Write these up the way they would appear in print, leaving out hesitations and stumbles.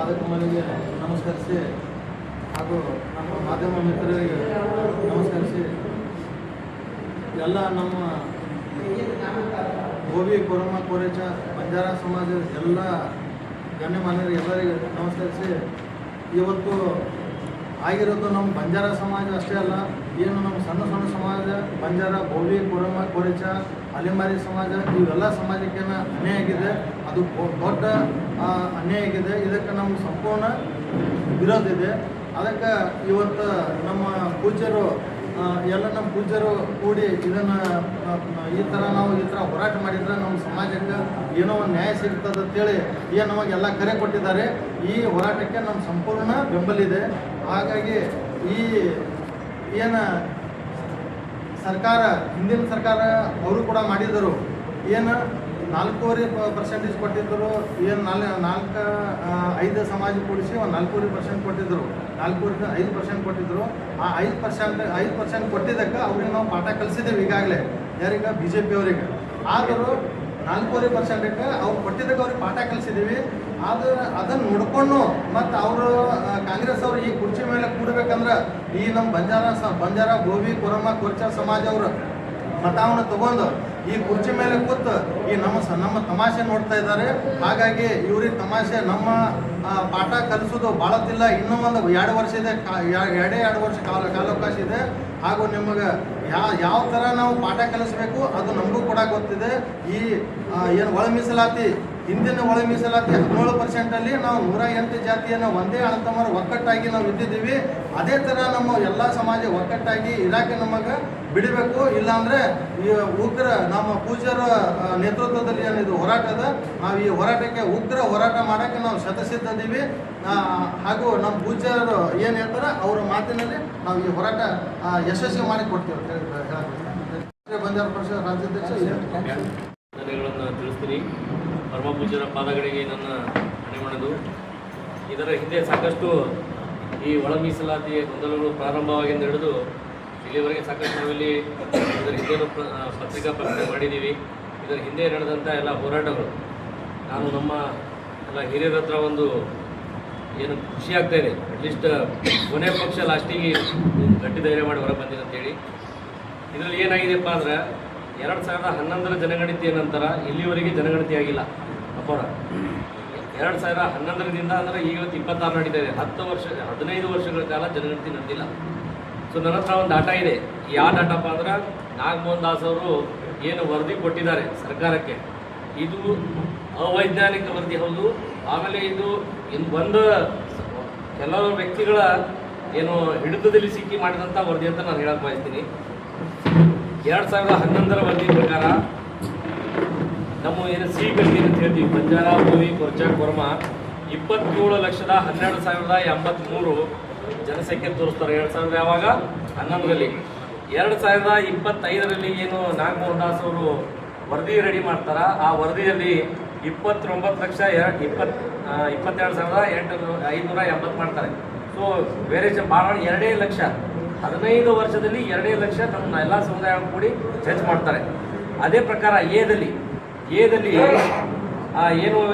ಪಾದಕಮಲಿಗೆ ನಮಸ್ಕರಿಸಿ ಹಾಗೂ ನಮ್ಮ ಮಾಧ್ಯಮ ಮಿತ್ರರಿಗೆ ನಮಸ್ಕರಿಸಿ ಎಲ್ಲ ನಮ್ಮ ಗೋಬಿ ಕೊರಮ ಕೋರೆಚ ಬಂಜಾರ ಸಮಾಜದ ಎಲ್ಲ ಗಣ್ಯಮಾನ್ಯರಿಗೆ ಎಲ್ಲರಿಗೆ ನಮಸ್ಕರಿಸಿ ಇವತ್ತು ಆಗಿರೋದು ನಮ್ಮ ಬಂಜಾರ ಸಮಾಜ ಅಷ್ಟೇ ಅಲ್ಲ, ಏನು ನಮ್ಮ ಸಣ್ಣ ಸಣ್ಣ ಸಮಾಜ ಬಂಜಾರ ಗೋಬಿ ಕೊರಮ ಕೋರೆಚ ಅಲೆಮಾರಿ ಸಮಾಜ ಇವೆಲ್ಲ ಸಮಾಜಕ್ಕೆ ಅನ್ಯಾಯ ಆಗಿದೆ. ಅದು ದೊಡ್ಡ ಅನ್ಯಾಯ ಆಗಿದೆ. ಇದಕ್ಕೆ ನಮ್ಮ ಸಂಪೂರ್ಣ ವಿರೋಧ ಇದೆ. ಅದಕ್ಕೆ ಇವತ್ತು ನಮ್ಮ ಪೂಜ್ಯರು ಎಲ್ಲ ನಮ್ಮ ಪೂಜ್ಯರು ಕೂಡಿ ಇದನ್ನು ಈ ಥರ ಹೋರಾಟ ಮಾಡಿದ್ರೆ ನಮ್ಮ ಸಮಾಜಕ್ಕೆ ಏನೋ ಒಂದು ನ್ಯಾಯ ಸಿಗ್ತದೆ ಅಂತೇಳಿ ಏನು ನಮಗೆಲ್ಲ ಕರೆ ಕೊಟ್ಟಿದ್ದಾರೆ. ಈ ಹೋರಾಟಕ್ಕೆ ನಮ್ಮ ಸಂಪೂರ್ಣ ಬೆಂಬಲಿದೆ. ಹಾಗಾಗಿ ಈ ಏನು ಸರ್ಕಾರ, ಹಿಂದಿನ ಸರ್ಕಾರ ಅವರು ಕೂಡ ಮಾಡಿದರು, ಏನು 4.5% ಕೊಟ್ಟಿದ್ದರು, ಏನು 5 ಸಮಾಜ ಕೂಡಿಸಿ ಒಂದು 4.5% ಕೊಟ್ಟಿದ್ದರು, 5% ಕೊಟ್ಟಿದ್ದರು. ಆ 5% ಕೊಟ್ಟಿದ್ದಕ್ಕೆ ಅವ್ರಿಗೆ ನಾವು ಪಾಠ ಕಲಿಸಿದ್ದೇವೆ ಈಗಾಗಲೇ. ಯಾರಿಗೆ? BJP ಅವರಿಗೆ. ಆದರೂ 4.5%ಕ್ಕೆ ಅವ್ರು ಕೊಟ್ಟಿದ್ದಕ್ಕೆ ಅವ್ರಿಗೆ ಪಾಠ ಕಲಿಸಿದ್ದೀವಿ. ಅದನ್ನು ನೋಡಿಕೊಂಡು ಮತ್ತು ಅವರು ಕಾಂಗ್ರೆಸ್ ಅವರು ಈ ಕುರ್ಚಿ ಮೇಲೆ ಕೂಡಬೇಕಂದ್ರೆ ಈ ನಮ್ಮ ಬಂಜಾರ ಗೋಬಿ ಕೊರಮ ಕೋರ್ಚ ಸಮಾಜ ಅವರು ಮತವನ್ನು ತಗೊಂಡು ಈ ಕುರ್ಚಿ ಮೇಲೆ ಕೂತು ಈ ನಮ್ಮ ತಮಾಷೆ ನೋಡ್ತಾ ಇದ್ದಾರೆ. ಹಾಗಾಗಿ ಇವ್ರಿಗೆ ತಮಾಷೆ ನಮ್ಮ ಪಾಠ ಕಲಿಸೋದು ಭಾಳತ್ತಿಲ್ಲ. ಇನ್ನೂ ಒಂದು 2 ವರ್ಷ ಇದೆ, 2 ವರ್ಷ ಕಾಲಾವಕಾಶ ಇದೆ. ಹಾಗೂ ನಿಮಗೆ ಯಾವ ಥರ ನಾವು ಪಾಠ ಕಲಿಸಬೇಕು ಅದು ನಮಗೂ ಕೂಡ ಗೊತ್ತಿದೆ. ಈ ಏನು ಒಳ ಮೀಸಲಾತಿ, ಹಿಂದಿನ ಒಳ ಮೀಸಲಾತಿ 17%ಅಲ್ಲಿ ನಾವು 108 ಜಾತಿಯನ್ನು ಒಂದೇ ಅಣ್ಣತಮ್ಮರ ಒಕ್ಕಟ್ಟಾಗಿ ನಾವು ಇದ್ದಿದ್ದೀವಿ. ಅದೇ ಥರ ನಮ್ಮ ಎಲ್ಲ ಸಮಾಜ ಒಕ್ಕಟ್ಟಾಗಿ ಇರಾಕೆ ನಮಗೆ ಬಿಡಬೇಕು. ಇಲ್ಲಾಂದರೆ ಈ ಉಗ್ರ ನಮ್ಮ ಪೂಜ್ಯರ ನೇತೃತ್ವದಲ್ಲಿ ಏನಿದು ಹೋರಾಟ ಅದ, ನಾವು ಈ ಹೋರಾಟಕ್ಕೆ ಉಗ್ರ ಹೋರಾಟ ಮಾಡೋಕ್ಕೆ ನಾವು ಶತಸಿದ್ದಿದ್ದೀವಿ. ಹಾಗೂ ನಮ್ಮ ಪೂಜ್ಯರು ಏನು ಹೇಳ್ತಾರೆ ಅವರ ಮಾತಿನಲ್ಲಿ ನಾವು ಈ ಹೋರಾಟ ಯಶಸ್ವಿ ಮಾಡಿ ಕೊಡ್ತೀವಿ ಅಂತ ಹೇಳಿ ಬಂಜಾರ ಪರಿಷತ್ ರಾಜ್ಯಾಧ್ಯಕ್ಷ ಧನ್ಯಗಳನ್ನು ತಿಳಿಸ್ತೀನಿ. ಪರಮ ಪೂಜ್ಯರ ಪಾದಗಳಿಗೆ ನನ್ನ ಹಣೆಮಣದು. ಇದರ ಹಿಂದೆ ಸಾಕಷ್ಟು ಈ ಒಳ ಮೀಸಲಾತಿಯ ಗೊಂದಲಗಳು ಪ್ರಾರಂಭವಾಗಿಂದ ಹಿಡಿದು ಇಲ್ಲಿವರೆಗೆ ಸಾಕಷ್ಟು ನಾವಿಲ್ಲಿ ಇದರ ಹಿಂದೆ ಪತ್ರಿಕಾ ಪ್ರಕಟಣೆ ಮಾಡಿದ್ದೀವಿ. ಇದರ ಹಿಂದೆ ನಡೆದಂಥ ಎಲ್ಲ ಹೋರಾಟಗಳು ನಾನು ನಮ್ಮ ಎಲ್ಲ ಹಿರಿಯರ ಹತ್ರ ಒಂದು ಏನು ಖುಷಿ ಆಗ್ತಾ ಇದೆ, ಅಟ್ಲೀಸ್ಟ್ ಕೊನೆ ಪಕ್ಷ ಲಾಸ್ಟಿಗೆ ಗಟ್ಟಿ ಧೈರ್ಯ ಮಾಡಿ ಹೊರ ಬಂದಿದೆ ಅಂತೇಳಿ. ಇದರಲ್ಲಿ ಏನಾಗಿದೆಯಪ್ಪ ಅಂದ್ರೆ 2011ರ ಜನಗಣತಿ ನಂತರ ಇಲ್ಲಿವರೆಗೆ ಜನಗಣತಿ ಆಗಿಲ್ಲ ಅಪ್ಪರ. 2011ರಿಂದ ಅಂದರೆ ಈಗ 26 ನಡೀತಾ ಇದೆ. 15 ವರ್ಷಗಳ ಕಾಲ ಜನಗಣತಿ ನಡೆದಿಲ್ಲ. ಸೊ ನನ್ನ ಹತ್ರ ಒಂದು ಡಾಟಾ ಇದೆ. ಯಾವ ಡಾಟಪ್ಪ ಅಂದ್ರೆ ನಾಗಮೋಹನ್ ದಾಸ್ ಅವರು ಏನು ವರದಿ ಕೊಟ್ಟಿದ್ದಾರೆ ಸರ್ಕಾರಕ್ಕೆ, ಇದು ಅವೈಜ್ಞಾನಿಕ ವರದಿ ಹೌದು. ಆಮೇಲೆ ಇದು ಒಂದು ಕೆಲವು ವ್ಯಕ್ತಿಗಳ ಏನು ಹಿಡಿತದಲ್ಲಿ ಸಿಕ್ಕಿ ಮಾಡಿದಂಥ ವರದಿ ಅಂತ ನಾನು ಹೇಳಕ್ಕೆ ಬಯಸ್ತೀನಿ. 2011ರ ವರದಿ ಪ್ರಕಾರ ನಮ್ಮ ಏನು ಗಟ್ಟಿ ಅಂತ ಹೇಳ್ತೀವಿ, ಬಂಜಾರ ಗೋವಿ ಕೊರ್ಚ ಕೊರ್ಮ 27,12,083 ಜನಸಂಖ್ಯೆ ತೋರಿಸ್ತಾರೆ 2000 ಯಾವಾಗ 11ರಲ್ಲಿ. 2025ರಲ್ಲಿ ಏನು ನಾಗಮೋಹನ್ ದಾಸ್ ಅವರು ವರದಿ ರೆಡಿ ಮಾಡ್ತಾರ, ಆ ವರದಿಯಲ್ಲಿ 22,22,580 ಮಾಡ್ತಾರೆ. ಸೊ ವೇರಿಯೇಷನ್ ಭಾಳ 2 ಲಕ್ಷ 15 ವರ್ಷದಲ್ಲಿ 2 ಲಕ್ಷ ನಮ್ಮ ಎಲ್ಲ ಸಮುದಾಯ ಕೂಡಿ ಜಡ್ಜ್ ಮಾಡ್ತಾರೆ. ಅದೇ ಪ್ರಕಾರ ಎದಲ್ಲಿ ಏನು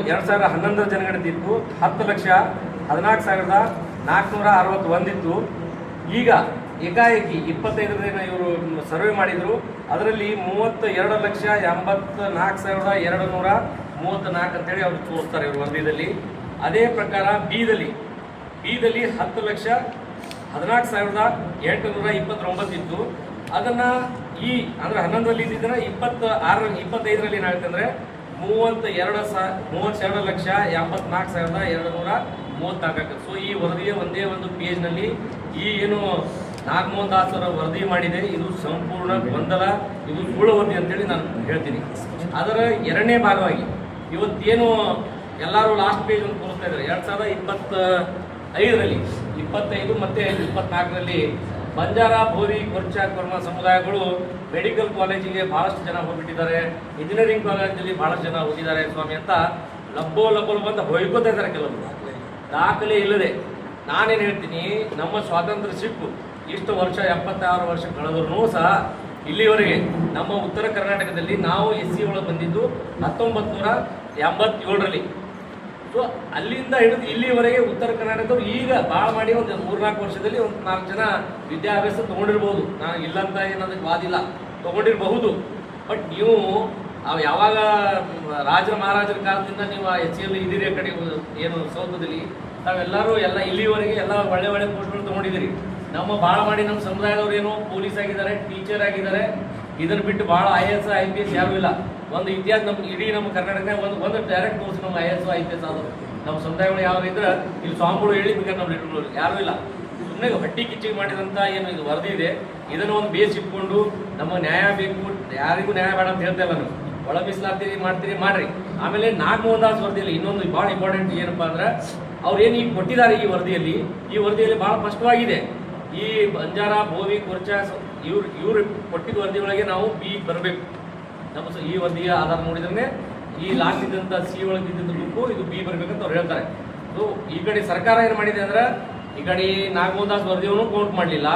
2011ರ ಜನಗಣತಿ ಇತ್ತು 10,14,461 ಇತ್ತು. ಈಗ ಏಕಾಏಕಿ 25ರ ಇವರು ಸರ್ವೆ ಮಾಡಿದರು. ಅದರಲ್ಲಿ 32,84,234 ಅಂತೇಳಿ ಅವರು ತೋರಿಸ್ತಾರೆ ಇವರು ವರದಿಯಲ್ಲಿ. ಅದೇ ಪ್ರಕಾರ ಬಿದಲ್ಲಿ 10,14,829 ಇತ್ತು. ಅದನ್ನು ಅಂದರೆ 11ರಲ್ಲಿ ಇದ್ದಿದ್ದನ್ನು 25ರಲ್ಲಿ ಏನಾಗ್ತಂದರೆ 32,84,234 ಸೊ ಈ ವರದಿಯ ಒಂದೇ ಒಂದು ಪೇಜ್ನಲ್ಲಿ ಈ ಏನು ನಾಗಮೋಹನ್ ದಾಸ್ ಅವರ ವರದಿ ಮಾಡಿದೆ ಇದು ಸಂಪೂರ್ಣ ಗೊಂದಲ, ಇದು ಸುಳ್ಳು ವರದಿ ಅಂತೇಳಿ ನಾನು ಹೇಳ್ತೀನಿ. ಅದರ 2ನೇ ಭಾಗವಾಗಿ ಇವತ್ತೇನು ಎಲ್ಲರೂ ಲಾಸ್ಟ್ ಪೇಜ್ ಒಂದು ತೋರಿಸ್ತಾ ಇದ್ದಾರೆ. 2025ರಲ್ಲಿ 25 ಮತ್ತು 24ರಲ್ಲಿ ಬಂಜಾರ ಬೋರಿ ಕೊರ್ಚ ಕೊರ್ಮ ಸಮುದಾಯಗಳು ಮೆಡಿಕಲ್ ಕಾಲೇಜಿಗೆ ಭಾಳಷ್ಟು ಜನ ಹೋಗ್ಬಿಟ್ಟಿದ್ದಾರೆ, ಇಂಜಿನಿಯರಿಂಗ್ ಕಾಲೇಜಲ್ಲಿ ಭಾಳಷ್ಟು ಜನ ಹೋಗಿದ್ದಾರೆ ಸ್ವಾಮಿ ಅಂತ ಲಬ್ಬೋ ಅಂತ ಹೊಯ್ಕೋತಾ ಇದ್ದಾರೆ ಕೆಲವರು, ದಾಖಲೆ ಇಲ್ಲದೆ. ನಾನೇನು ಹೇಳ್ತೀನಿ, ನಮ್ಮ ಸ್ವಾತಂತ್ರ್ಯ ಸಿಕ್ಕು ಇಷ್ಟು ವರ್ಷ 76 ವರ್ಷ ಕಳೆದ್ರೂ ಸಹ ಇಲ್ಲಿವರೆಗೆ ನಮ್ಮ ಉತ್ತರ ಕರ್ನಾಟಕದಲ್ಲಿ ನಾವು SC ಒಳಗೆ ಬಂದಿದ್ದು 1987ರಲ್ಲಿ. ಸೊ ಅಲ್ಲಿಂದ ಹಿಡಿದು ಇಲ್ಲಿವರೆಗೆ ಉತ್ತರ ಕರ್ನಾಟಕದವ್ರು ಈಗ ಭಾಳ ಮಾಡಿ ಒಂದು 3-4 ವರ್ಷದಲ್ಲಿ ಒಂದು 4 ಜನ ವಿದ್ಯಾಭ್ಯಾಸ ತೊಗೊಂಡಿರ್ಬೋದು. ನಾನು ಇಲ್ಲಂತ ಏನದಕ್ಕೆ ವಾದಿಲ್ಲ, ತೊಗೊಂಡಿರಬಹುದು. ಬಟ್ ನೀವು ಯಾವಾಗ ರಾಜರ ಮಹಾರಾಜರ ಕಾಲದಿಂದ ನೀವು ಎಚ್ ಸಿ ಎಲ್ ಇದ್ದೀರಿ, ಆ ಕಡೆ ಏನು ಸೌಧದಲ್ಲಿ ತಾವೆಲ್ಲರೂ ಎಲ್ಲ ಇಲ್ಲಿವರೆಗೆ ಎಲ್ಲ ಒಳ್ಳೆ ಒಳ್ಳೆ ಪೋಸ್ಟ್ಗಳು ತೊಗೊಂಡಿದ್ದೀರಿ. ನಮ್ಮ ಭಾಳ ಮಾಡಿ ನಮ್ಮ ಸಮುದಾಯದವ್ರು ಏನು ಪೊಲೀಸ್ ಆಗಿದ್ದಾರೆ, ಟೀಚರ್ ಆಗಿದ್ದಾರೆ. ಇದನ್ನು ಬಿಟ್ಟು ಭಾಳ IAS IPS ಯಾರೂ ಇಲ್ಲ. ಒಂದು ಇತಿಹಾಸ ನಮ್ಮ ಇಡೀ ನಮ್ಮ ಕರ್ನಾಟಕದಾಗ ಒಂದು ಡೈರೆಕ್ಟ್ ಕೋರ್ಸ್ ನಮ್ಮ IAS IPS ಆದರು. ನಮ್ಮ ಸಮುದಾಯಗಳು ಯಾವ ಇದ್ರೆ ಇಲ್ಲಿ ಸ್ವಾಮಿಗಳು ಹೇಳಿದ್ಬೇಕಾದ್ರೆ ನಮ್ಮ ಲೀಡರ್ಗಳು ಯಾರೂ ಇಲ್ಲ. ಸುಮ್ಮನೆ ಹೊಟ್ಟಿ ಕಿಚ್ಚಿಗೆ ಮಾಡಿದಂಥ ಏನು ಇದು ವರದಿ ಇದೆ, ಇದನ್ನು ಒಂದು ಬೇಸ್ ಇಟ್ಕೊಂಡು ನಮ್ಮ ನ್ಯಾಯ ಬೇಕು, ಯಾರಿಗೂ ನ್ಯಾಯ ಬೇಡ ಅಂತ ಹೇಳ್ತಾ ಇಲ್ಲ. ನಾವು ಒಳ ಮೀಸಲಾತಿ ಮಾಡ್ತೀರಿ ಮಾಡ್ರಿ. ಆಮೇಲೆ ನಾಗಮೋಹನ್ ವರದಿಯಲ್ಲಿ ಇನ್ನೊಂದು ಭಾಳ ಇಂಪಾರ್ಟೆಂಟ್ ಏನಪ್ಪ ಅಂದ್ರೆ ಅವ್ರು ಏನು ಈಗ ಕೊಟ್ಟಿದ್ದಾರೆ ಈ ವರದಿಯಲ್ಲಿ ಭಾಳ ಸ್ಪಷ್ಟವಾಗಿದೆ. ಈ ಬಂಜಾರ, ಬೋವಿ, ಕೊರ್ಚಾ ಇವ್ರು ಕೊಟ್ಟಿದ್ದ ವರದಿಯೊಳಗೆ ನಾವು ಬಿ ಬರಬೇಕು. ನಮ್ಮ ಈ ವರದಿಯ ಆಧಾರ ನೋಡಿದ್ರೆ ಈ ಲಾಸ್ಟ್ ಇದ್ದಂಥ ಸಿ ಒಳಗಿದ್ದಂಥ ಗುಂಪು ಇದು ಬಿ ಬರಬೇಕಂತ ಅವ್ರು ಹೇಳ್ತಾರೆ. ಸೊ ಈ ಕಡೆ ಸರ್ಕಾರ ಏನು ಮಾಡಿದೆ ಅಂದ್ರೆ ಈ ಕಡೆ ನಾಗಮೋಹನ್ ದಾಸ್ ವರದಿಯನ್ನು ಕೌಂಟ್ ಮಾಡಲಿಲ್ಲ,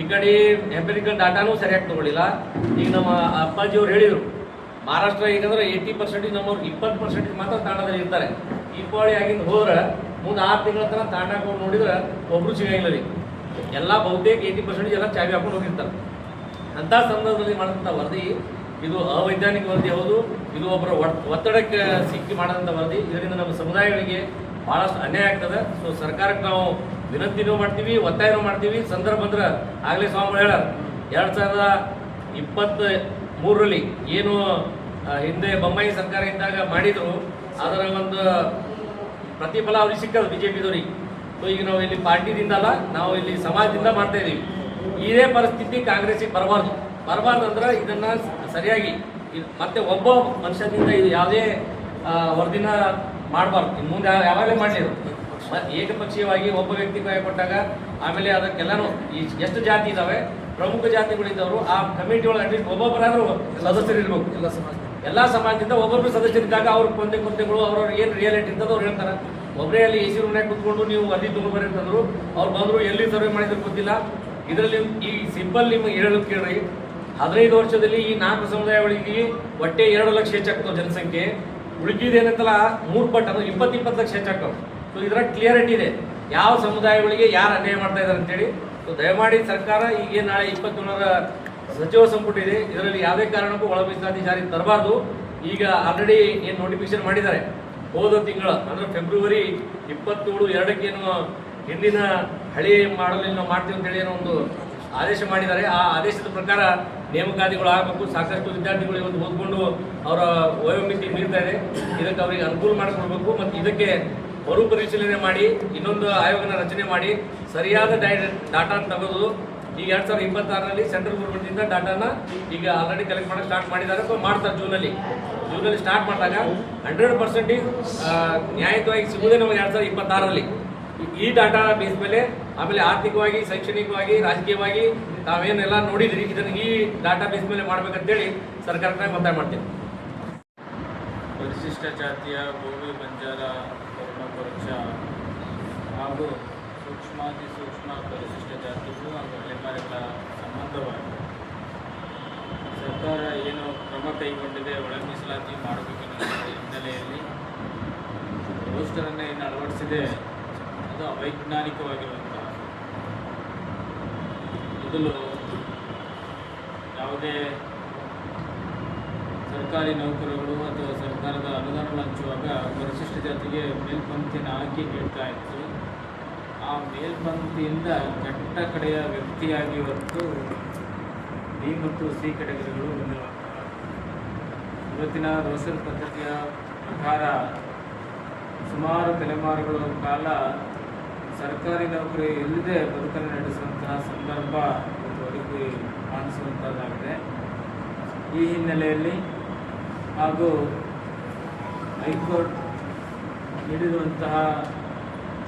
ಈ ಕಡೆ ಎಂಪಿರಿಕಲ್ ಡಾಟಾನೂ ಸರಿಯಾಗಿ ತಗೊಳ್ಳಿಲ್ಲ. ಈಗ ನಮ್ಮ ಅಪ್ಪಾಜಿಯವ್ರು ಹೇಳಿದರು ಮಹಾರಾಷ್ಟ್ರ ಈಗಂದ್ರೆ 80% ನಮ್ಮವ್ರು 20% ಮಾತ್ರ ತಾಂಡದಲ್ಲಿ ಇರ್ತಾರೆ. ದೀಪಾವಳಿ ಆಗಿಂದ ಹೋದ್ರೆ ಮುಂದೆ 6 ತಿಂಗಳ ತನಕ ತಾಂಡಕ್ಕೆ ಹೋಗಿ ನೋಡಿದ್ರೆ ಒಬ್ರು ಸಿಗಂಗಿಲ್ಲ ರೀ. ಎಲ್ಲ ಬಹುತೇಕ 80% ಎಲ್ಲ ಚಾವಿ ಹಾಕೊಂಡು ಹೋಗಿರ್ತಾರೆ. ಅಂಥ ಸಂದರ್ಭದಲ್ಲಿ ಮಾಡಿದಂಥ ವರದಿ ಇದು ಅವೈಜ್ಞಾನಿಕ ವರದಿ ಹೌದು. ಇದು ಒಬ್ಬರ ಒತ್ತಡಕ್ಕೆ ಸಿಕ್ಕಿ ಮಾಡಿದಂಥ ವರದಿ. ಇದರಿಂದ ನಮ್ಮ ಸಮುದಾಯಗಳಿಗೆ ಭಾಳಷ್ಟು ಅನ್ಯಾಯ ಆಗ್ತದೆ. ಸೊ ಸರ್ಕಾರಕ್ಕೆ ನಾವು ವಿನಂತಿನೂ ಮಾಡ್ತೀವಿ, ಒತ್ತಾಯನೂ ಮಾಡ್ತೀವಿ. ಸಂದರ್ಭ ಅಂದ್ರೆ ಆಗಲೇ ಸ್ವಾಮಿಗಳು ಹೇಳ್ಯಾರ 2023ರಲ್ಲಿ ಏನು ಹಿಂದೆ ಬೊಮ್ಮಾಯಿ ಸರ್ಕಾರ ಇದ್ದಾಗ ಮಾಡಿದ್ರು, ಅದರ ಒಂದು ಪ್ರತಿಫಲ ಅವ್ರಿಗೆ ಸಿಕ್ಕದು BJPದವ್ರಿಗೆ. ಸೊ ಈಗ ನಾವು ಇಲ್ಲಿ ಪಾರ್ಟಿದಿಂದ ಅಲ್ಲ, ನಾವು ಇಲ್ಲಿ ಸಮಾಜದಿಂದ ಮಾಡ್ತಾ ಇದ್ದೀವಿ. ಇದೇ ಪರಿಸ್ಥಿತಿ ಕಾಂಗ್ರೆಸ್ಸಿಗೆ ಬರಬಾರ್ದು ಅಂದ್ರೆ ಇದನ್ನು ಸರಿಯಾಗಿ ಮತ್ತೆ ಒಬ್ಬ ಮನುಷ್ಯನಿಂದ ಇದು ಯಾವುದೇ ವರದಿನ ಮಾಡಬಾರ್ದು. ಇನ್ನು ಮುಂದೆ ಯಾವಾಗಲೇ ಮಾಡಲಿರು ಏಕಪಕ್ಷೀಯವಾಗಿ ಒಬ್ಬ ವ್ಯಕ್ತಿ ಕೈ ಕೊಟ್ಟಾಗ ಆಮೇಲೆ ಅದಕ್ಕೆಲ್ಲನೂ ಎಷ್ಟು ಜಾತಿ ಇದ್ದಾವೆ, ಪ್ರಮುಖ ಜಾತಿಗಳಿದ್ದವರು ಆ ಕಮಿಟಿ ಒಳಗೆ ಅಟ್ಲೀಸ್ಟ್ ಒಬ್ಬೊಬ್ಬರಾದರೂ ಸದಸ್ಯರು ಇರಬೇಕು. ಎಲ್ಲ ಸಮಾಜದಿಂದ ಒಬ್ಬೊಬ್ಬರು ಸದಸ್ಯರಿದ್ದಾಗ ಅವ್ರ ಕೊಂತೆಗಳು ಅವ್ರವ್ರಿಗೆ ಏನು ರಿಯಾಲಿಟಿ ಇರ್ತದೆ ಅವ್ರು ಹೇಳ್ತಾರೆ. ಒಬ್ಬರೇ ಅಲ್ಲಿ AC ರೂಮ್ನಾಗ ಕೂತ್ಕೊಂಡು ನೀವು ವರದಿ ತೊಗೊಂಡ್ಬರ್ರಿ ಅಂತಂದ್ರು, ಅವ್ರು ಬಂದರು ಎಲ್ಲಿ ಸರ್ವೆ ಮಾಡಿದ್ರು ಗೊತ್ತಿಲ್ಲ. ಇದರಲ್ಲಿ ಈ ಸಿಂಪಲ್ ನಿಮಗೆ ಹೇಳೋದು ಕೇಳ್ರಿ, 15 ವರ್ಷದಲ್ಲಿ ಈ 4 ಸಮುದಾಯಗಳಿಗೆ ಒಟ್ಟೆ 2 ಲಕ್ಷ ಹೆಚ್ಚಾಗ್ತವೆ ಜನಸಂಖ್ಯೆ. ಉಳಿದಿದೇನಂತಲ್ಲ 3 ಪಟ್ಟು ಅಂದ್ರೆ 20 ಲಕ್ಷ ಹೆಚ್ಚಾಗ್ತವೆ. ಸೊ ಇದರ ಕ್ಲಿಯರಿಟಿ ಇದೆ ಯಾವ ಸಮುದಾಯಗಳಿಗೆ ಯಾರು ಅನ್ಯಾಯ ಮಾಡ್ತಾ ಇದ್ದಾರೆ ಅಂತೇಳಿ. ಸೊ ದಯಮಾಡಿ ಸರ್ಕಾರ ಈಗ ನಾಳೆ 27ರ ಸಚಿವ ಸಂಪುಟ ಇದೆ, ಇದರಲ್ಲಿ ಯಾವುದೇ ಕಾರಣಕ್ಕೂ ಒಳ ಮೀಸಲಾತಿ ಜಾರಿ ತರಬಾರ್ದು. ಈಗ ಆಲ್ರೆಡಿ ಏನು ನೋಟಿಫಿಕೇಶನ್ ಮಾಡಿದ್ದಾರೆ, ಹೋದ ತಿಂಗಳ ಅಂದರೆ ಫೆಬ್ರವರಿ 27/2 ಹಿಂದಿನ ಹಳಿ ಮಾಡಲು ನಾವು ಮಾಡ್ತೀವಿ ಅಂತೇಳಿ ಏನೋ ಒಂದು ಆದೇಶ ಮಾಡಿದ್ದಾರೆ. ಆ ಆದೇಶದ ಪ್ರಕಾರ ನೇಮಕಾತಿಗಳು ಆಗಬೇಕು. ಸಾಕಷ್ಟು ವಿದ್ಯಾರ್ಥಿಗಳು ಇವತ್ತು ಓದ್ಕೊಂಡು ಅವರ ವಯೋಮಿತಿ ಮೀರ್ತಾ ಇದೆ. ಇದಕ್ಕೆ ಅವರಿಗೆ ಅನುಕೂಲ ಮಾಡಿಕೊಡ್ಬೇಕು. ಮತ್ತು ಇದಕ್ಕೆ ಮರುಪರಿಶೀಲನೆ ಮಾಡಿ ಇನ್ನೊಂದು ಆಯೋಗನ ರಚನೆ ಮಾಡಿ ಸರಿಯಾದ ಡಾಟಾ ತೆಗೆದು ಈಗ 2026ರಲ್ಲಿ ಸೆಂಟ್ರಲ್ ಗೌರ್ಮೆಂಟಿಂದ ಡಾಟಾನ ಈಗ ಆಲ್ರೆಡಿ ಕಲೆಕ್ಟ್ ಮಾಡೋಕ್ಕೆ ಸ್ಟಾರ್ಟ್ ಮಾಡಿದ್ದಾರೆ. ಸೊ ಮಾಡ್ತಾರೆ ಜೂನಲ್ಲಿ ಸ್ಟಾರ್ಟ್ ಮಾಡಿದಾಗ 100% ನ್ಯಾಯಯುತವಾಗಿ ಸಿಗುವುದೇ ನಮಗೆ 2026ರಲ್ಲಿ. ಈ ಡಾಟಾ ಬೇಸ್ ಮೇಲೆ ಆಮೇಲೆ ಆರ್ಥಿಕವಾಗಿ, ಶೈಕ್ಷಣಿಕವಾಗಿ, ರಾಜಕೀಯವಾಗಿ ತಾವೇನೆಲ್ಲ ನೋಡಿದ್ರಿ, ಇದನ್ನು ಈ ಡಾಟಾ ಬೇಸ್ ಮೇಲೆ ಮಾಡ್ಬೇಕಂತೇಳಿ ಸರ್ಕಾರಕ್ಕೆ ಒತ್ತಾಯ ಮಾಡ್ತೀವಿ. ಪರಿಶಿಷ್ಟ ಜಾತಿಯ ಬೋವಿ, ಬಂಜಾರ, ಕೊರ್ಚ ಹಾಗೂ ಸೂಕ್ಷ್ಮಾತಿ ಸೂಕ್ಷ್ಮ ಪರಿಶಿಷ್ಟ ಜಾತಿಗಳು ಹಾಗೂ ಅಲೆಮಾರಿಗಳ ಸಂಬಂಧವಾಗಿ ಸರ್ಕಾರ ಏನು ಕ್ರಮ ಕೈಗೊಂಡಿದೆ ಒಳ ಮೀಸಲಾತಿ ಮಾಡಬೇಕೆನ್ನುವ ಹಿನ್ನೆಲೆಯಲ್ಲಿ ಪೋಸ್ಟರನ್ನು ಏನು ಅಳವಡಿಸಿದೆ ಅದು ಅವೈಜ್ಞಾನಿಕವಾಗಿರುವಂತಹ ಮೊದಲು ಯಾವುದೇ ಸರ್ಕಾರಿ ನೌಕರರು ಅಥವಾ ಸರ್ಕಾರದ ಅನುದಾನ ಹಂಚುವಾಗ ಪರಿಶಿಷ್ಟ ಜಾತಿಗೆ ಮೇಲ್ಪಂಕ್ತಿಯನ್ನು ಹಾಕಿ ನೀಡ್ತಾ ಇತ್ತು. ಆ ಮೇಲ್ಪಂಕ್ತಿಯಿಂದ ಕಟ್ಟ ಕಡೆಯ ವ್ಯಕ್ತಿಯಾಗಿ ಇವತ್ತು B ಮತ್ತು C ಕೆಟಗರಿಗಳು ಹೊಂದಿರುವಂತಹ ಇವತ್ತಿನ ರೋಸ್ಟರ್ ಪದ್ಧತಿಯ ಪ್ರಕಾರ ಸುಮಾರು ತಲೆಮಾರುಗಳ ಕಾಲ ಸರ್ಕಾರಿ ನೌಕರಿ ಇಲ್ಲದೆ ಬದುಕನ್ನು ನಡೆಸುವಂತಹ ಸಂದರ್ಭ ಇವತ್ತು ಕಾಣಿಸುವಂಥದ್ದಾಗಿದೆ. ಈ ಹಿನ್ನೆಲೆಯಲ್ಲಿ ಹಾಗೂ ಹೈಕೋರ್ಟ್ ನೀಡಿರುವಂತಹ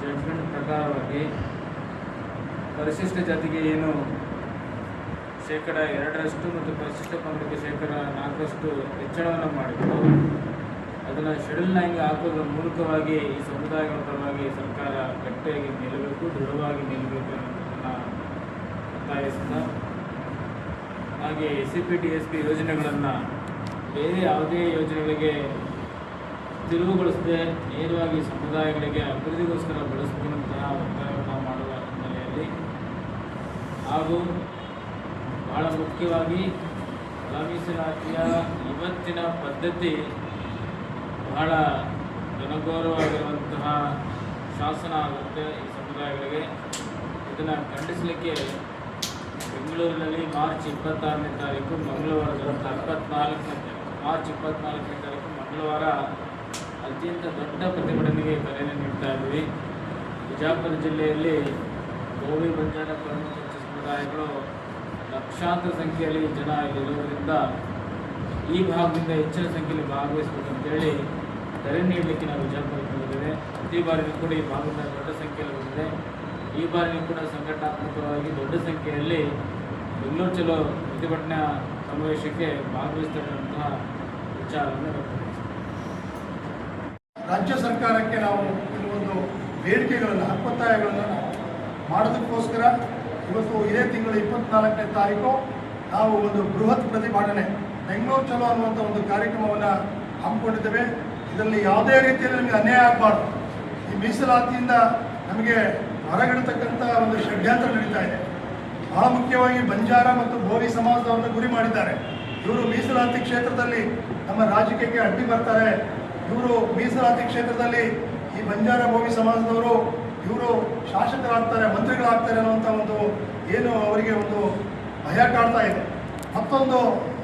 ಜಡ್ಜ್ಮೆಂಟ್ ಪ್ರಕಾರವಾಗಿ ಪರಿಶಿಷ್ಟ ಜಾತಿಗೆ ಏನು 2% ಮತ್ತು ಪರಿಶಿಷ್ಟ ಪಂಗಡಕ್ಕೆ 4% ಹೆಚ್ಚಳವನ್ನು ಮಾಡಿದ್ದು ಅದನ್ನು ಶೆಡ್ಯೂಲ್ 9ಗೆ ಹಾಕೋದ್ರ ಮೂಲಕವಾಗಿ ಈ ಸಮುದಾಯಗಳ ಪರವಾಗಿ ಸರ್ಕಾರ ಗಟ್ಟಿಯಾಗಿ ನಿಲ್ಲಬೇಕು, ದೃಢವಾಗಿ ನಿಲ್ಲಬೇಕು ಅನ್ನೋದನ್ನು ಒತ್ತಾಯಿಸ್ತಾ, ಹಾಗೆ SCP TSP ಯೋಜನೆಗಳನ್ನು ಬೇರೆ ಯಾವುದೇ ಯೋಜನೆಗಳಿಗೆ ತಿರುವುಗೊಳಿಸದೆ ನೇರವಾಗಿ ಸಮುದಾಯಗಳಿಗೆ ಅಭಿವೃದ್ಧಿಗೋಸ್ಕರ ಬಳಸುವಂತಹ ಒತ್ತಾಯವನ್ನು ಮಾಡುವ ಹಿನ್ನೆಲೆಯಲ್ಲಿ ಹಾಗೂ ಬಹಳ ಮುಖ್ಯವಾಗಿ ಒಳ ಮೀಸಲಾತಿಯ ಇವತ್ತಿನ ಪದ್ಧತಿ ಬಹಳ ಘನಘೋರವಾಗಿರುವಂತಹ ಶಾಸನ ಆಗುತ್ತೆ ಈ ಸಮುದಾಯಗಳಿಗೆ. ಇದನ್ನು ಖಂಡಿಸಲಿಕ್ಕೆ ಬೆಂಗಳೂರಿನಲ್ಲಿ ಮಾರ್ಚ್ 26ನೇ ತಾರೀಕು ಮಾರ್ಚ್ 24ನೇ ತಾರೀಕು ಮಂಗಳವಾರ ಅತ್ಯಂತ ದೊಡ್ಡ ಪ್ರತಿಭಟನೆಗೆ ಕರೆಯನ್ನು ನೀಡ್ತಾ ಇದ್ವಿ. ಬಿಜಾಪುರ ಜಿಲ್ಲೆಯಲ್ಲಿ ಗೋವಿ ಬಂಜಾರ ಪ್ರಮುಖ ಸಮುದಾಯಗಳು ಲಕ್ಷಾಂತರ ಸಂಖ್ಯೆಯಲ್ಲಿ ಜನ ಇಲ್ಲಿರುವುದರಿಂದ ಈ ಭಾಗದಿಂದ ಹೆಚ್ಚಿನ ಸಂಖ್ಯೆಯಲ್ಲಿ ಭಾಗವಹಿಸಬೇಕಂತೇಳಿ ಕರೆ ನೀಡಲಿಕ್ಕೆ ನಾವು ಬಿಜಾಪುರಕ್ಕೆ ಬಂದಿದ್ದೇವೆ. ಪ್ರತಿ ಬಾರಿಯೂ ಕೂಡ ಈ ಭಾಗದಿಂದ ದೊಡ್ಡ ಸಂಖ್ಯೆಯಲ್ಲಿ ಬಂದಿದೆ. ಈ ಬಾರಿಯೂ ಕೂಡ ಸಂಘಟನಾತ್ಮಕವಾಗಿ ದೊಡ್ಡ ಸಂಖ್ಯೆಯಲ್ಲಿ ಬೆಂಗಳೂರು ಚಲೋ ಪ್ರತಿಭಟನಾ ಸಮಾವೇಶಕ್ಕೆ ಭಾಗವಹಿಸ್ತಿರುವಂತಹ ವಿಚಾರವನ್ನು ವ್ಯಕ್ತಪಡಿಸಿದೆ. ರಾಜ್ಯ ಸರ್ಕಾರಕ್ಕೆ ನಾವು ಕೆಲವೊಂದು ಬೇಡಿಕೆಗಳನ್ನು ಹಕ್ಕೊತ್ತಾಯಗಳನ್ನು ಮಾಡೋದಕ್ಕೋಸ್ಕರ ಇವತ್ತು ಇದೇ ತಿಂಗಳು 24ನೇ ತಾರೀಕು ನಾವು ಒಂದು ಬೃಹತ್ ಪ್ರತಿಭಟನೆ ಬೆಂಗಳೂರು ಚಲೋ ಅನ್ನುವಂಥ ಒಂದು ಕಾರ್ಯಕ್ರಮವನ್ನು ಹಮ್ಮಿಕೊಂಡಿದ್ದೇವೆ. ಇದರಲ್ಲಿ ಯಾವುದೇ ರೀತಿಯಲ್ಲಿ ನಮಗೆ ಅನ್ಯಾಯ ಆಗಬಾರ್ದು. ಈ ಮೀಸಲಾತಿಯಿಂದ ನಮಗೆ ಹೊರಗಿಡತಕ್ಕಂಥ ಒಂದು ಷಡ್ಯಂತ್ರ ನಡೀತಾ ಇದೆ. ಬಹಳ ಮುಖ್ಯವಾಗಿ ಬಂಜಾರ ಮತ್ತು ಬೋವಿ ಸಮಾಜದವರನ್ನು ಗುರಿ ಮಾಡಿದ್ದಾರೆ. ಇವರು ಮೀಸಲಾತಿ ಕ್ಷೇತ್ರದಲ್ಲಿ ನಮ್ಮ ರಾಜಕೀಯಕ್ಕೆ ಅಡ್ಡಿ ಬರ್ತಾರೆ. ಇವರು ಮೀಸಲಾತಿ ಕ್ಷೇತ್ರದಲ್ಲಿ ಈ ಬಂಜಾರ ಬೋವಿ ಸಮಾಜದವರು ಇವರು ಶಾಸಕರಾಗ್ತಾರೆ, ಮಂತ್ರಿಗಳಾಗ್ತಾರೆ ಅನ್ನುವಂಥ ಒಂದು ಏನು ಅವರಿಗೆ ಒಂದು ಭಯ ಕಾಡ್ತಾ ಇದೆ. ಮತ್ತೊಂದು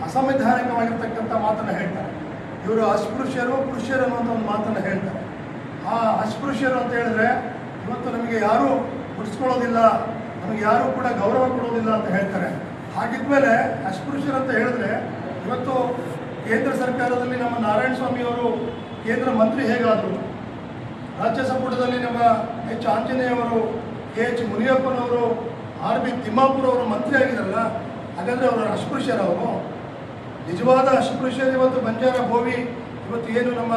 ಅಸಂವಿಧಾನಿಕವಾಗಿರ್ತಕ್ಕಂಥ ಮಾತನ್ನು ಹೇಳ್ತಾರೆ. ಇವರು ಅಸ್ಪೃಶ್ಯರು ಪುರುಷರು ಅನ್ನುವಂಥ ಒಂದು ಮಾತನ್ನು ಹೇಳ್ತಾರೆ. ಆ ಅಸ್ಪೃಶ್ಯರು ಅಂತ ಹೇಳಿದ್ರೆ ಇವತ್ತು ನಮಗೆ ಯಾರೂ ಬಿಡಿಸ್ಕೊಳ್ಳೋದಿಲ್ಲ, ನಮಗೆ ಯಾರೂ ಕೂಡ ಗೌರವ ಕೊಡೋದಿಲ್ಲ ಅಂತ ಹೇಳ್ತಾರೆ. ಹಾಗಿದ್ಮೇಲೆ ಅಸ್ಪೃಶ್ಯರು ಅಂತ ಹೇಳಿದ್ರೆ ಇವತ್ತು ಕೇಂದ್ರ ಸರ್ಕಾರದಲ್ಲಿ ನಮ್ಮ ನಾರಾಯಣ ಸ್ವಾಮಿಯವರು ಕೇಂದ್ರ ಮಂತ್ರಿ ಹೇಗಾದರು, ರಾಜ್ಯ ಸಂಪುಟದಲ್ಲಿ ನಮ್ಮ ಎಚ್ ಆಂಜನೇಯವರು, KH ಮುನಿಯಪ್ಪನವರು, RB ತಿಮ್ಮಾಪುರ ಅವರು ಮಂತ್ರಿ ಆಗಿದ್ದಾರಲ್ಲ, ಹಾಗಾದರೆ ಅವರು ಅಸ್ಪೃಶ್ಯರವರು. ನಿಜವಾದ ಅಸ್ಪೃಶ್ಯರು ಇವತ್ತು ಬಂಜಾರ ಬೋವಿ ಇವತ್ತು ಏನು ನಮ್ಮ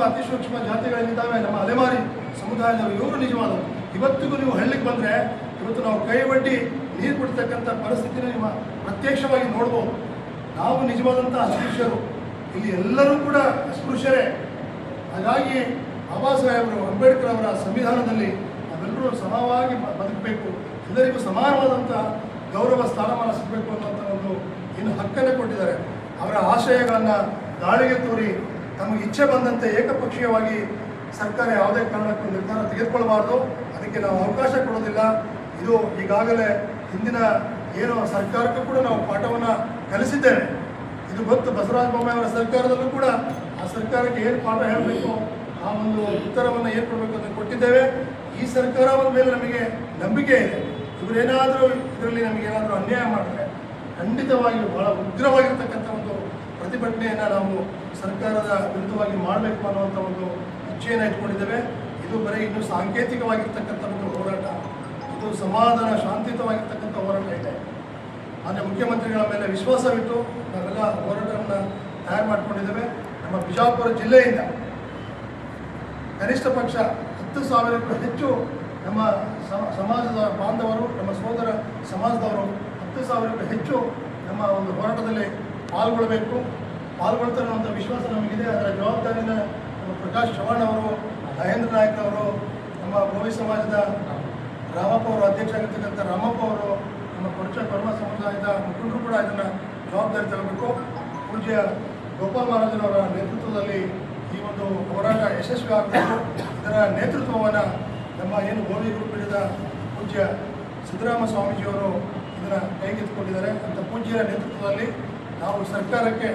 ಅತಿ ಸೂಕ್ಷ್ಮ ಜಾತಿಗಳಿದ್ದಾವೆ, ನಮ್ಮ ಅಲೆಮಾರಿ ಸಮುದಾಯದವರು, ಇವರು ನಿಜವಾದವರು. ಇವತ್ತಿಗೂ ನೀವು ಹಳ್ಳಿಗೆ ಬಂದರೆ ಇವತ್ತು ನಾವು ಕೈ ಒಡ್ಡಿ ನೀರು ಬಿಡ್ತಕ್ಕಂಥ ಪರಿಸ್ಥಿತಿನ ನಿಮ್ಮ ಪ್ರತ್ಯಕ್ಷವಾಗಿ ನೋಡ್ಬೋದು. ನಾವು ನಿಜವಾದಂಥ ಅಸ್ಪೃಶ್ಯರು, ಇಲ್ಲಿ ಎಲ್ಲರೂ ಕೂಡ ಅಸ್ಪೃಶ್ಯರೇ. ಹಾಗಾಗಿ ಬಾಬಾ ಸಾಹೇಬರು ಅಂಬೇಡ್ಕರ್ ಅವರ ಸಂವಿಧಾನದಲ್ಲಿ ನಾವೆಲ್ಲರೂ ಸಮವಾಗಿ ಬದುಕಬೇಕು, ಎಲ್ಲರಿಗೂ ಸಮಾನವಾದಂಥ ಗೌರವ ಸ್ಥಾನಮಾನ ಸಿಗಬೇಕು ಅನ್ನೋಂಥ ಒಂದು ಏನು ಹಕ್ಕನ್ನು ಕೊಟ್ಟಿದ್ದಾರೆ. ಅವರ ಆಶಯಗಳನ್ನು ಗಾಳಿಗೆ ತೂರಿ ತಮಗೆ ಇಚ್ಛೆ ಬಂದಂತೆ ಏಕಪಕ್ಷೀಯವಾಗಿ ಸರ್ಕಾರ ಯಾವುದೇ ಕಾರಣಕ್ಕೂ ನಿರ್ಧಾರ ತೆಗೆದುಕೊಳ್ಬಾರ್ದು. ಅದಕ್ಕೆ ನಾವು ಅವಕಾಶ ಕೊಡೋದಿಲ್ಲ. ಇದು ಈಗಾಗಲೇ ಹಿಂದಿನ ಏನು ಸರ್ಕಾರಕ್ಕೂ ಕೂಡ ನಾವು ಪಾಠವನ್ನು ಕಲಿಸಿದ್ದೇವೆ. ಇದು ಗೊತ್ತು, ಬಸವರಾಜ ಬೊಮ್ಮಾಯಿ ಅವರ ಸರ್ಕಾರದಲ್ಲೂ ಕೂಡ ಆ ಸರ್ಕಾರಕ್ಕೆ ಏನು ಪಾಠ ಹೇಳಬೇಕು, ಆ ಒಂದು ಉತ್ತರವನ್ನು ಏನು ಕೊಡಬೇಕು ಅಂತ ಕೊಟ್ಟಿದ್ದೇವೆ. ಈ ಸರ್ಕಾರದ ಮೇಲೆ ನಮಗೆ ನಂಬಿಕೆ ಇದೆ. ಇವರೇನಾದರೂ ಇದರಲ್ಲಿ ನಮಗೇನಾದರೂ ಅನ್ಯಾಯ ಮಾಡಿದ್ರೆ ಖಂಡಿತವಾಗಿ ಬಹಳ ಉಗ್ರವಾಗಿರ್ತಕ್ಕಂಥ ಒಂದು ಪ್ರತಿಭಟನೆಯನ್ನು ನಾವು ಸರ್ಕಾರದ ವಿರುದ್ಧವಾಗಿ ಮಾಡಬೇಕು ಅನ್ನುವಂಥ ಒಂದು ಇಚ್ಛೆಯನ್ನು ಇಟ್ಕೊಂಡಿದ್ದೇವೆ. ಇದು ಬರೀ ಇನ್ನೂ ಸಾಂಕೇತಿಕವಾಗಿರ್ತಕ್ಕಂಥ ಒಂದು ಹೋರಾಟ, ಇದು ಸಮಾಧಾನ ಶಾಂತಿಯುತವಾಗಿರ್ತಕ್ಕಂಥ ಹೋರಾಟ ಇದೆ. ಮಾನ್ಯ ಮುಖ್ಯಮಂತ್ರಿಗಳ ಮೇಲೆ ವಿಶ್ವಾಸವಿಟ್ಟು ನಾವೆಲ್ಲ ಹೋರಾಟವನ್ನು ತಯಾರು ಮಾಡಿಕೊಂಡಿದ್ದೇವೆ. ನಮ್ಮ ಬಿಜಾಪುರ ಜಿಲ್ಲೆಯಿಂದ ಕನಿಷ್ಠ ಪಕ್ಷ 10,000ಕ್ಕೂ ಹೆಚ್ಚು ನಮ್ಮ ಸಮಾಜದ ಬಾಂಧವರು, ನಮ್ಮ ಸೋದರ ಸಮಾಜದವರು 10,000ಕ್ಕೂ ಹೆಚ್ಚು ನಮ್ಮ ಒಂದು ಹೋರಾಟದಲ್ಲಿ ಪಾಲ್ಗೊಳ್ತಾರೆ ಅನ್ನುವಂಥ ವಿಶ್ವಾಸ ನಮಗಿದೆ. ಅದರ ಜವಾಬ್ದಾರಿನ ನಮ್ಮ ಪ್ರಕಾಶ್ ಚವ್ಹಾಣ್ ಅವರು, ಮಹೇಂದ್ರ ನಾಯ್ಕ ಅವರು, ನಮ್ಮ ಬೋವಿ ಸಮಾಜದ ರಾಮಪ್ಪ ಅವರು, ಅಧ್ಯಕ್ಷರಾಗಿರ್ತಕ್ಕಂಥ ರಾಮಪ್ಪ ಅವರು, ನಮ್ಮ ಕೊರಚ ಕರ್ಮ ಸಮುದಾಯದ ಮುಖಂಡರು ಕೂಡ ಇದನ್ನು ಜವಾಬ್ದಾರಿ ತರಬೇಕು. ಪೂಜ್ಯ ಗೋಪಾಲ್ ಮಹಾರಾಜರವರ ನೇತೃತ್ವದಲ್ಲಿ ಈ ಒಂದು ಹೋರಾಟ ಯಶಸ್ವಿ ಆಗಬೇಕು. ಇದರ ನೇತೃತ್ವವನ್ನು ನಮ್ಮ ಏನು ಬೋವಿ ಗುರುಪೀಠದ ಪೂಜ್ಯ ಸಿದ್ದರಾಮ ಸ್ವಾಮೀಜಿಯವರು ಇದನ್ನು ಕೈಗೆತ್ತಿಕೊಂಡಿದ್ದಾರೆ. ಅಂತ ಪೂಜ್ಯರ ನೇತೃತ್ವದಲ್ಲಿ ನಾವು ಸರ್ಕಾರಕ್ಕೆ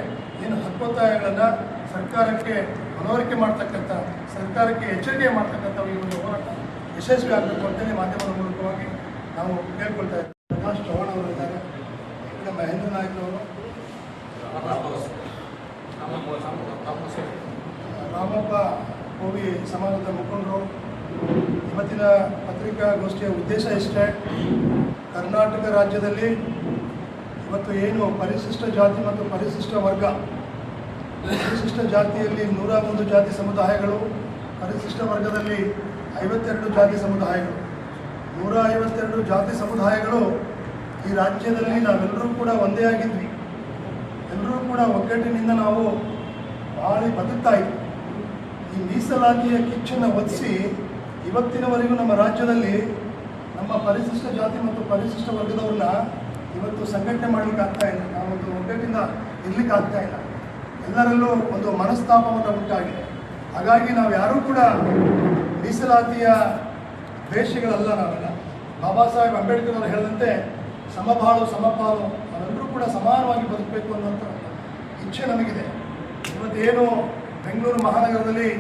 ಏನು ಹಕ್ಕೊತ್ತಾಯಗಳನ್ನು ಸರ್ಕಾರಕ್ಕೆ ಮನವರಿಕೆ ಮಾಡ್ತಕ್ಕಂಥ, ಸರ್ಕಾರಕ್ಕೆ ಎಚ್ಚರಿಕೆ ಮಾಡ್ತಕ್ಕಂಥ ಈ ಒಂದು ಹೋರಾಟ ಯಶಸ್ವಿ ಆಗಬೇಕು ಅಂತೇಳಿ ಮಾಧ್ಯಮದ ಮೂಲಕವಾಗಿ ನಾವು ಕೇಳ್ಕೊಳ್ತಾ ಇದ್ದೀವಿ. ಪ್ರಕಾಶ್ ಚವ್ಹಾಣ್ ಅವರು ಇದ್ದಾರೆ, ಈಗ ಮಹೇಂದ್ರ ನಾಯ್ಕ ಅವರು, ರಾಮಪ್ಪ ಬೋವಿ ಸಮಾಜದ ಮುಖಂಡರು. ಇವತ್ತಿನ ಪತ್ರಿಕಾಗೋಷ್ಠಿಯ ಉದ್ದೇಶ ಇಷ್ಟೇ. ಕರ್ನಾಟಕ ರಾಜ್ಯದಲ್ಲಿ ಇವತ್ತು ಏನು ಪರಿಶಿಷ್ಟ ಜಾತಿ ಮತ್ತು ಪರಿಶಿಷ್ಟ ವರ್ಗ, ಪರಿಶಿಷ್ಟ ಜಾತಿಯಲ್ಲಿ 101 ಜಾತಿ ಸಮುದಾಯಗಳು, ಪರಿಶಿಷ್ಟ ವರ್ಗದಲ್ಲಿ 52 ಜಾತಿ ಸಮುದಾಯಗಳು, 152 ಜಾತಿ ಸಮುದಾಯಗಳು ಈ ರಾಜ್ಯದಲ್ಲಿ ನಾವೆಲ್ಲರೂ ಕೂಡ ಒಂದೇ ಆಗಿದ್ವಿ. ಎಲ್ಲರೂ ಕೂಡ ಒಗ್ಗಟ್ಟಿನಿಂದ ನಾವು ಬಾಳಿ ಬದುಕ್ತಾ ಇದ್ವಿ. ಈ ಮೀಸಲಾತಿಯ ಕಿಚ್ಚನ್ನು ಒದಿಸಿ ಇವತ್ತಿನವರೆಗೂ ನಮ್ಮ ರಾಜ್ಯದಲ್ಲಿ ನಮ್ಮ ಪರಿಶಿಷ್ಟ ಜಾತಿ ಮತ್ತು ಪರಿಶಿಷ್ಟ ವರ್ಗದವ್ರನ್ನ ಇವತ್ತು ಸಂಘಟನೆ ಮಾಡಲಿಕ್ಕೆ ಆಗ್ತಾ ಇಲ್ಲ. ನಾವೊಂದು ಒಗ್ಗಟ್ಟಿಂದ ಇರ್ಲಿಕ್ಕೆ ಆಗ್ತಾ ಇಲ್ಲ. ಎಲ್ಲರಲ್ಲೂ ಒಂದು ಮನಸ್ತಾಪವನ್ನು ಉಂಟಾಗಿದೆ. ಹಾಗಾಗಿ ನಾವು ಯಾರೂ ಕೂಡ ಮೀಸಲಾತಿಯ ದ್ವೇಷಗಳಲ್ಲ. ನಾವೆಲ್ಲ ಬಾಬಾ ಸಾಹೇಬ್ ಅಂಬೇಡ್ಕರ್ ಅವರು ಹೇಳಿದಂತೆ ಸಮಬಾಳು ಸಮಪಾಲು ನಾವೆಲ್ಲರೂ ಕೂಡ ಸಮಾನವಾಗಿ ಬದುಕಬೇಕು ಅನ್ನುವಂಥ ಇಚ್ಛೆ ನಮಗಿದೆ. ಇವತ್ತೇನು ಬೆಂಗಳೂರು ಮಹಾನಗರದಲ್ಲಿ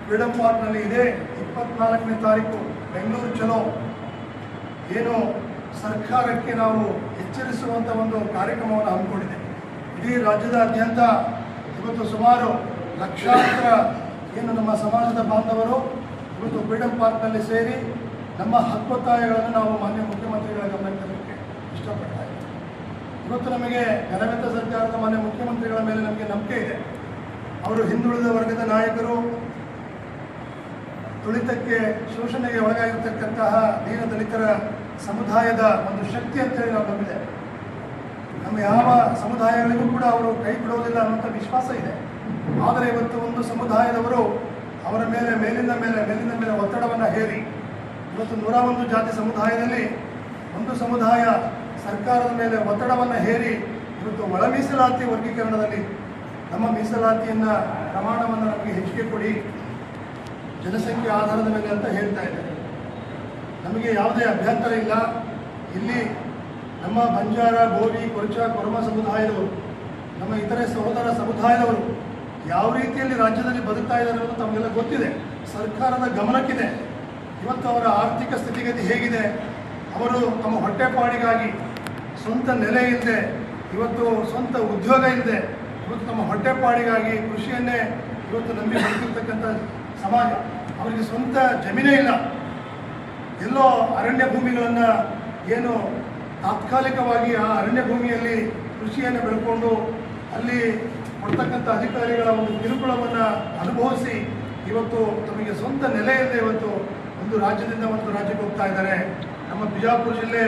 ಫ್ರೀಡಮ್ ಪಾರ್ಕ್ನಲ್ಲಿ ಇದೆ 24ನೇ ತಾರೀಕು ಬೆಂಗಳೂರು ಚಲೋ ಏನು ಸರ್ಕಾರಕ್ಕೆ ನಾವು ಎಚ್ಚರಿಸುವಂಥ ಒಂದು ಕಾರ್ಯಕ್ರಮವನ್ನು ಹಮ್ಮಿಕೊಂಡಿದೆ. ಇಡೀ ರಾಜ್ಯದಾದ್ಯಂತ ಇವತ್ತು ಸುಮಾರು ಲಕ್ಷಾಂತರ ಏನು ನಮ್ಮ ಸಮಾಜದ ಬಾಂಧವರು ಇವತ್ತು ಫ್ರೀಡಮ್ ಪಾರ್ಕ್ನಲ್ಲಿ ಸೇರಿ ನಮ್ಮ ಹಕ್ಕೊತ್ತಾಯಗಳನ್ನು ನಾವು ಮಾನ್ಯ ಮುಖ್ಯಮಂತ್ರಿಗಳ ಗಮನಕ್ಕೆ ತರಲಿಕ್ಕೆ ಇಷ್ಟಪಡ್ತಾ ಇದ್ದೀವಿ. ಇವತ್ತು ನಮಗೆ ಘನವೆತ್ತ ಸರ್ಕಾರದ ಮಾನ್ಯ ಮುಖ್ಯಮಂತ್ರಿಗಳ ಮೇಲೆ ನಮಗೆ ನಂಬಿಕೆ ಇದೆ. ಅವರು ಹಿಂದುಳಿದ ವರ್ಗದ ನಾಯಕರು, ತುಳಿತಕ್ಕೆ ಶೋಷಣೆಗೆ ಒಳಗಾಗಿರ್ತಕ್ಕಂತಹ ದೀನ ದಲಿತರ ಸಮುದಾಯದ ಒಂದು ಶಕ್ತಿ ಅಂತೇಳಿ ನಾವು ನಂಬಿದೆ. ನಮ್ಮ ಯಾವ ಸಮುದಾಯಗಳಿಗೂ ಕೂಡ ಅವರು ಕೈ ಬಿಡೋದಿಲ್ಲ ಅನ್ನುವಂಥ ವಿಶ್ವಾಸ ಇದೆ. ಆದರೆ ಇವತ್ತು ಒಂದು ಸಮುದಾಯದವರು ಅವರ ಮೇಲೆ ಮೇಲಿಂದ ಮೇಲೆ ಒತ್ತಡವನ್ನು ಹೇರಿ ಇವತ್ತು 101 ಜಾತಿ ಸಮುದಾಯದಲ್ಲಿ ಒಂದು ಸಮುದಾಯ ಸರ್ಕಾರದ ಮೇಲೆ ಒತ್ತಡವನ್ನು ಹೇರಿ ಇವತ್ತು ಒಳ ಮೀಸಲಾತಿ ವರ್ಗೀಕರಣದಲ್ಲಿ ನಮ್ಮ ಮೀಸಲಾತಿಯನ್ನು ಪ್ರಮಾಣವನ್ನು ನಮಗೆ ಹೆಚ್ಚಿಗೆ ಕೊಡಿ, ಜನಸಂಖ್ಯೆ ಆಧಾರದ ಮೇಲೆ ಅಂತ ಹೇಳ್ತಾ ಇದ್ದಾರೆ. ನಮಗೆ ಯಾವುದೇ ಅಭ್ಯಂತರ ಇಲ್ಲ. ಇಲ್ಲಿ ನಮ್ಮ ಬಂಜಾರ, ಬೋವಿ, ಕೊರಚ, ಕೊರಮ ಸಮುದಾಯದವರು, ನಮ್ಮ ಇತರೆ ಸಹೋದರ ಸಮುದಾಯದವರು ಯಾವ ರೀತಿಯಲ್ಲಿ ರಾಜ್ಯದಲ್ಲಿ ಬದುಕ್ತಾ ಇದ್ದಾರೆ ಅನ್ನೋದು ತಮಗೆಲ್ಲ ಗೊತ್ತಿದೆ. ಸರ್ಕಾರದ ಗಮನಕ್ಕಿದೆ. ಇವತ್ತು ಅವರ ಆರ್ಥಿಕ ಸ್ಥಿತಿಗತಿ ಹೇಗಿದೆ, ಅವರು ತಮ್ಮ ಹೊಟ್ಟೆಪಾಡಿಗಾಗಿ ಸ್ವಂತ ನೆಲೆ ಇಲ್ಲದೆ, ಇವತ್ತು ಸ್ವಂತ ಉದ್ಯೋಗ ಇಲ್ಲದೆ, ಇವತ್ತು ತಮ್ಮ ಹೊಟ್ಟೆಪಾಡಿಗಾಗಿ ಕೃಷಿಯನ್ನೇ ಇವತ್ತು ನಂಬಿ ಬದುಕಿರ್ತಕ್ಕಂಥ ಸಮಾಜ. ಅವರಿಗೆ ಸ್ವಂತ ಜಮೀನೇ ಇಲ್ಲ. ಎಲ್ಲೋ ಅರಣ್ಯ ಭೂಮಿಗಳನ್ನು ಏನು ತಾತ್ಕಾಲಿಕವಾಗಿ ಆ ಅರಣ್ಯ ಭೂಮಿಯಲ್ಲಿ ಕೃಷಿಯನ್ನು ಬೆಳ್ಕೊಂಡು ಅಲ್ಲಿ ಕೊಡ್ತಕ್ಕಂಥ ಅಧಿಕಾರಿಗಳ ಒಂದು ಕಿರುಕುಳವನ್ನು ಅನುಭವಿಸಿ ಇವತ್ತು ತಮಗೆ ಸ್ವಂತ ನೆಲೆ ಇಲ್ಲದೆ ಇವತ್ತು ಒಂದು ರಾಜ್ಯದಿಂದ ಒಂದು ರಾಜ್ಯಕ್ಕೆ ಹೋಗ್ತಾ ಇದ್ದಾರೆ. ನಮ್ಮ ಬಿಜಾಪುರ ಜಿಲ್ಲೆ,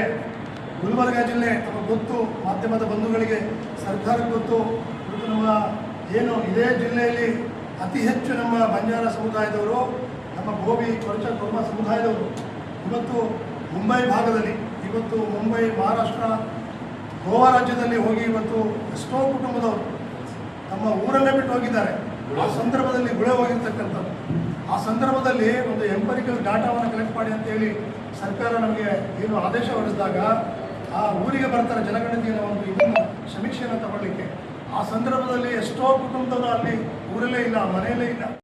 ಗುಲ್ಬರ್ಗ ಜಿಲ್ಲೆ ತಮಗೆ ಗೊತ್ತು, ಮಾಧ್ಯಮದ ಬಂಧುಗಳಿಗೆ ಸರ್ಕಾರಕ್ಕೆ ಗೊತ್ತು. ಇವತ್ತು ನಮ್ಮ ಏನು ಇದೇ ಜಿಲ್ಲೆಯಲ್ಲಿ ಅತಿ ಹೆಚ್ಚು ನಮ್ಮ ಬಂಜಾರ ಸಮುದಾಯದವರು, ನಮ್ಮ ಬೋವಿ, ಕೊರಚ, ಕೊರ್ಮ ಸಮುದಾಯದವರು ಇವತ್ತು ಮುಂಬೈ ಭಾಗದಲ್ಲಿ, ಇವತ್ತು ಮುಂಬೈ, ಮಹಾರಾಷ್ಟ್ರ, ಗೋವಾ ರಾಜ್ಯದಲ್ಲಿ ಹೋಗಿ ಇವತ್ತು ಎಷ್ಟೋ ಕುಟುಂಬದವರು ನಮ್ಮ ಊರನ್ನೇ ಬಿಟ್ಟು ಹೋಗಿದ್ದಾರೆ. ಆ ಸಂದರ್ಭದಲ್ಲಿ ಗುಳೆ ಹೋಗಿರ್ತಕ್ಕಂಥದ್ದು. ಆ ಸಂದರ್ಭದಲ್ಲಿ ಒಂದು ಎಂಪರಿಕಲ್ ಡಾಟಾವನ್ನು ಕಲೆಕ್ಟ್ ಮಾಡಿ ಅಂತೇಳಿ ಸರ್ಕಾರ ನಮಗೆ ಏನು ಆದೇಶ ಹೊರಡಿಸಿದಾಗ ಆ ಊರಿಗೆ ಬರ್ತಾರೆ ಜನಗಣತಿಯ ಒಂದು ಇದನ್ನು ಸಮೀಕ್ಷೆಯನ್ನು ತಗೊಳ್ಳಿಕ್ಕೆ. ಆ ಸಂದರ್ಭದಲ್ಲಿ ಎಷ್ಟೋ ಕುಟುಂಬದವರು ಅಲ್ಲಿ ಊರಲ್ಲೇ ಇಲ್ಲ, ಮನೆಯಲ್ಲೇ ಇಲ್ಲ.